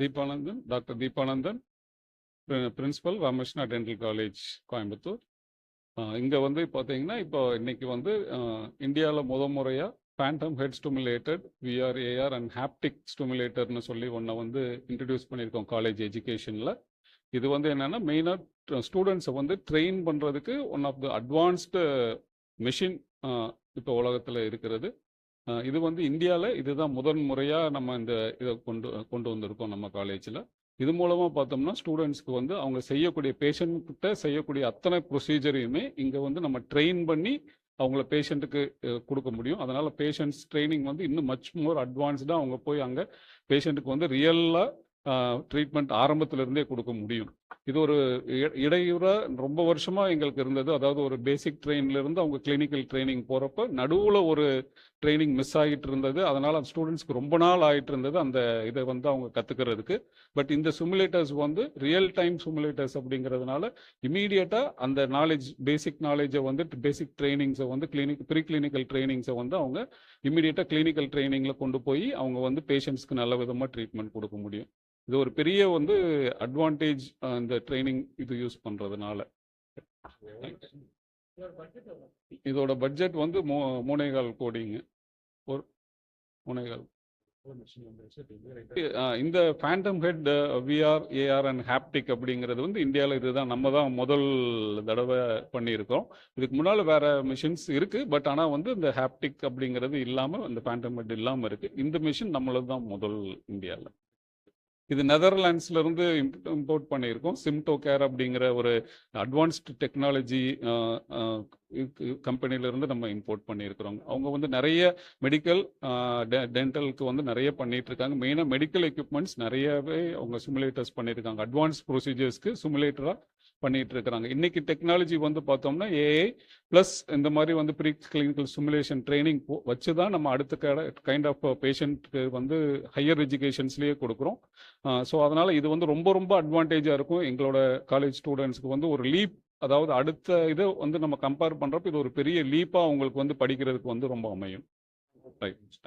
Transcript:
Deepanandan, doctor Deepanandan, principal Ramakrishna dental college, Coimbatore. இங்கே வந்து பார்த்தீங்கன்னா இப்போ இன்னைக்கு வந்து இந்தியாவில் முறையாக phantom head stimulated VR AR and haptic ஸ்டிமுலேட்டர்னு சொல்லி ஒன்றை வந்து இன்ட்ரடியூஸ் பண்ணியிருக்கோம் காலேஜ் எஜுகேஷனில். இது வந்து என்னென்னா மெயினாக ஸ்டூடெண்ட்ஸை வந்து ட்ரெயின் பண்ணுறதுக்கு one of the advanced machine இப்போ உலகத்தில் இருக்கிறது. இது வந்து இந்தியாவில் இதுதான் முறையாக நம்ம இந்த இதை கொண்டு வந்திருக்கோம் நம்ம காலேஜில். இது மூலமாக பார்த்தோம்னா ஸ்டூடெண்ட்ஸ்க்கு வந்து அவங்க செய்யக்கூடிய பேஷண்ட்கிட்ட செய்யக்கூடிய அத்தனை ப்ரொசீஜரையுமே இங்கே வந்து நம்ம ட்ரெயின் பண்ணி அவங்கள பேஷண்ட்டுக்கு கொடுக்க முடியும். அதனால் பேஷண்ட்ஸ் ட்ரைனிங் வந்து இன்னும் மச் மோர் அட்வான்ஸ்டாக அவங்க போய் அங்கே பேஷண்ட்டுக்கு வந்து ரியலாக ட்ரீட்மெண்ட் ஆரம்பத்திலிருந்தே கொடுக்க முடியும். இது ஒரு இடையூறாக ரொம்ப வருஷமாக எங்களுக்கு இருந்தது. அதாவது ஒரு பேசிக் ட்ரெயின்லேருந்து அவங்க கிளினிக்கல் ட்ரைனிங் போகிறப்ப நடுவில் ஒரு ட்ரைனிங் மிஸ் ஆகிட்டு இருந்தது. அதனால் அந்த ஸ்டூடெண்ட்ஸ்க்கு ரொம்ப நாள் ஆகிட்டு இருந்தது அந்த இதை வந்து அவங்க கற்றுக்கிறதுக்கு. பட் இந்த சிமுலேட்டர்ஸ் வந்து ரியல் டைம் சிமுலேட்டர்ஸ் அப்படிங்கிறதுனால இமீடியட்டாக அந்த நாலேஜ் பேசிக் நாலேஜை வந்து பேசிக் ட்ரைனிங்ஸை வந்து ப்ரீ கிளினிக்கல் ட்ரைனிங்ஸை வந்து அவங்க இமீடியட்டாக கிளினிக்கல் ட்ரைனிங்கில் கொண்டு போய் அவங்க வந்து பேஷண்ட்ஸ்க்கு நல்ல விதமாக ட்ரீட்மெண்ட் கொடுக்க முடியும். இது ஒரு பெரிய வந்து அட்வான்டேஜ் இந்த ட்ரைனிங் இது யூஸ் பண்ணுறதுனால. இதோட பட்ஜெட் வந்து 3.25 கோடிங்க. ஒரு 3.25. இந்த phantom head VR AR and haptic அப்படிங்கிறது வந்து இந்தியாவில் இதுதான் நம்ம தான் முதல் தடவை பண்ணியிருக்கோம். இதுக்கு முன்னால் வேற மிஷின்ஸ் இருக்கு. பட் ஆனால் வந்து இந்த ஹாப்டிக் அப்படிங்கிறது இல்லாமல் இந்த ஃபேண்டம் ஹெட் இல்லாமல் இருக்கு. இந்த மிஷின் நம்மளது தான் முதல் இந்தியாவில். இது நெதர்லாண்ட்ஸ்ல இருந்து இம்போர்ட் பண்ணியிருக்கோம். சிம்டோ கேர் அப்படிங்கிற ஒரு அட்வான்ஸ்டு டெக்னாலஜி கம்பெனியிலிருந்து நம்ம இம்போர்ட் பண்ணியிருக்கிறோம். அவங்க வந்து நிறைய மெடிக்கல் டென்டலுக்கு வந்து நிறைய பண்ணிட்டு இருக்காங்க. மெயினாக மெடிக்கல் எக்யூப்மெண்ட்ஸ் நிறையவே அவங்க சிமுலேட்டர்ஸ் பண்ணியிருக்காங்க. அட்வான்ஸ் ப்ரொசீஜர்ஸ்க்கு சிமுலேட்டராக பண்ணிட்டு இருக்கிறாங்க. இன்னைக்கு டெக்னாலஜி வந்து பார்த்தோம்னா ஏஐ ப்ளஸ் இந்த மாதிரி வந்து ப்ரீ கிளினிக்கல் சிமுலேஷன் ட்ரைனிங் வச்சு தான் நம்ம அடுத்த கைண்ட் ஆஃப் பேஷண்ட்க்கு வந்து ஹையர் எஜுகேஷன்ஸ்லேயே கொடுக்குறோம். ஸோ அதனால் இது வந்து ரொம்ப ரொம்ப அட்வான்டேஜாக இருக்கும். எங்களோட காலேஜ் ஸ்டூடெண்ட்ஸ்க்கு வந்து ஒரு லீப், அதாவது அடுத்த இதை வந்து நம்ம கம்பேர் பண்ணுறப்ப இது ஒரு பெரிய லீப்பாக அவங்களுக்கு வந்து படிக்கிறதுக்கு வந்து ரொம்ப அமையும். ரைட்.